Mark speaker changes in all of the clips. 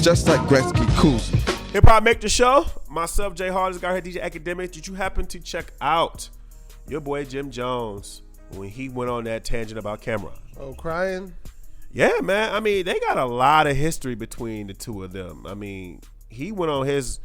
Speaker 1: just like Gretzky Koozie.
Speaker 2: HipHopMatrixShow. Myself, Jay Hardest, got here, DJ Academic. Did you happen to check out your boy Jim Jones when he went on that tangent about Cameron?
Speaker 3: Oh, crying?
Speaker 2: Yeah, man. I mean, they got a lot of history between the two of them. I mean, he went on his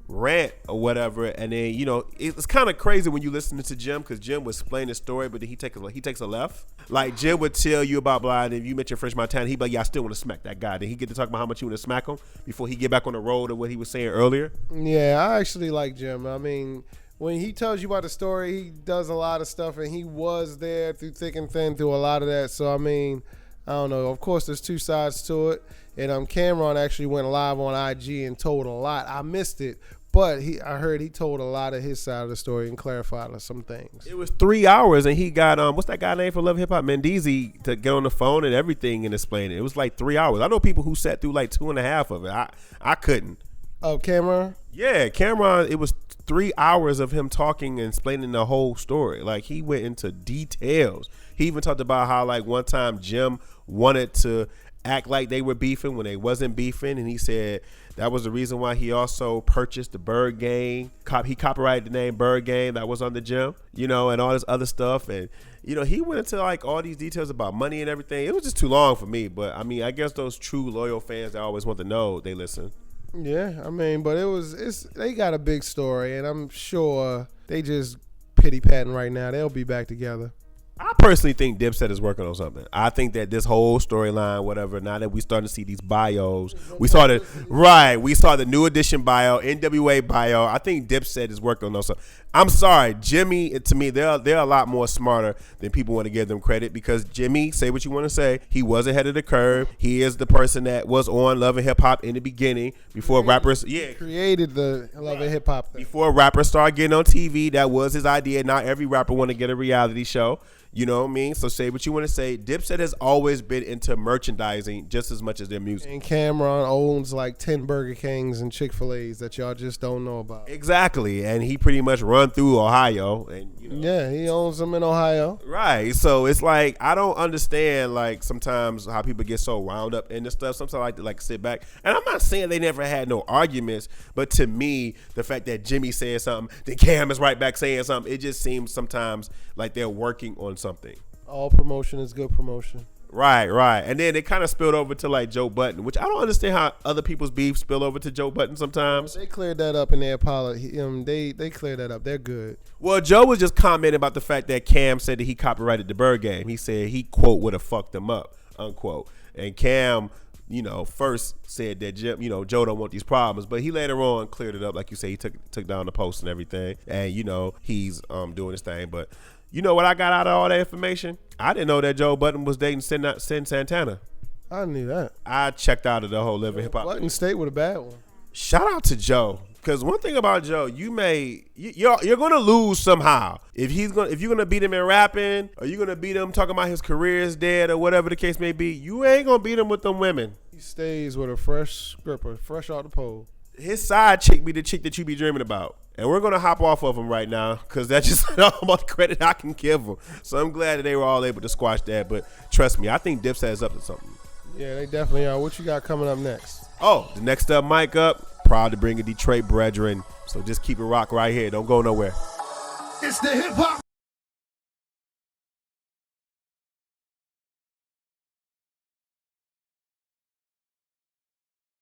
Speaker 2: rant or whatever, and then, you know, it's kind of crazy when you listen to Jim, because Jim would explain the story, but then he takes a left. Like, Jim would tell you about blah, and if you mention French Montana, he'd be like, yeah, I still want to smack that guy. Then he get to talk about how much you want to smack him before he get back on the road or what he was saying earlier.
Speaker 3: Yeah, I actually like Jim. I mean, when he tells you about the story, he does a lot of stuff, and he was there through thick and thin through a lot of that. So, I mean, I don't know. Of course, there's two sides to it. And Cameron actually went live on IG and told a lot. I missed it, but I heard he told a lot of his side of the story and clarified some things.
Speaker 2: It was 3 hours, and he got what's that guy name for Love Hip Hop, Mendeezy, to get on the phone and everything and explain it. It was like 3 hours. I know people who sat through like 2.5 of it. I couldn't.
Speaker 3: Oh, Cameron?
Speaker 2: Yeah, Cameron. It was 3 hours of him talking and explaining the whole story. Like, he went into details. He even talked about how, like, one time Jim wanted to act like they were beefing when they wasn't beefing, and he said that was the reason why he also purchased the Bird Gang. He copyrighted the name Bird Gang that was on the Jim, you know, and all this other stuff. And, you know, he went into like all these details about money and everything. It was just too long for me, but I mean, I guess those true loyal fans that always want to know, they listen.
Speaker 3: Yeah, I mean, but they got a big story, and I'm sure they just pity patting right now. They'll be back together.
Speaker 2: I personally think DipSet is working on something. I think that this whole storyline, whatever, now that we starting to see these bios, we saw the new edition bio, NWA bio. I think DipSet is working on something. I'm sorry, Jimmy, to me, they're a lot more smarter than people want to give them credit, because Jimmy, say what you want to say, he was ahead of the curve. He is the person that was on Love and Hip Hop in the beginning before rappers,
Speaker 3: created the Love and Hip Hop thing.
Speaker 2: Before rappers started getting on TV, that was his idea. Not every rapper want to get a reality show. You know what I mean? So say what you want to say. DipSet has always been into merchandising just as much as their music.
Speaker 3: And Cameron owns like 10 Burger Kings and Chick-fil-A's that y'all just don't know about.
Speaker 2: Exactly. And he pretty much run through Ohio. And you know,
Speaker 3: yeah, he owns them in Ohio.
Speaker 2: Right. So it's like, I don't understand like sometimes how people get so wound up in this stuff. Sometimes I like to like sit back. And I'm not saying they never had no arguments, but to me, the fact that Jimmy said something, then Cam is right back saying something, it just seems sometimes like they're working on something.
Speaker 3: All promotion is good promotion.
Speaker 2: Right. And then it kind of spilled over to like Joe Budden, which I don't understand how other people's beef spill over to Joe Budden sometimes.
Speaker 3: They cleared that up in their apology. They cleared that up. They're good.
Speaker 2: Well, Joe was just commenting about the fact that Cam said that he copyrighted the Bird Game. He said he, quote, would have fucked them up, unquote. And Cam, you know, first said that Jim, you know, Joe don't want these problems, but he later on cleared it up. Like you say, he took down the post and everything. And, you know, he's doing his thing. But you know what I got out of all that information? I didn't know that Joe Budden was dating Sin Santana.
Speaker 3: I knew that.
Speaker 2: I checked out of the whole Living Hip Hop.
Speaker 3: Budden stayed with a bad one.
Speaker 2: Shout out to Joe, because one thing about Joe, you're gonna lose somehow. If you're gonna beat him in rapping, or you're gonna beat him talking about his career is dead, or whatever the case may be, you ain't gonna beat him with them women.
Speaker 3: He stays with a fresh scripper, fresh out the pole.
Speaker 2: His side chick be the chick that you be dreaming about. And we're going to hop off of him right now, because that's just all much credit I can give him. So I'm glad that they were all able to squash that. But trust me, I think DipSet is up to something.
Speaker 3: Yeah, they definitely are. What you got coming up next?
Speaker 2: Oh, the next up, mic up. Proud to bring a Detroit brethren. So just keep it rock right here. Don't go nowhere.
Speaker 1: It's the hip hop.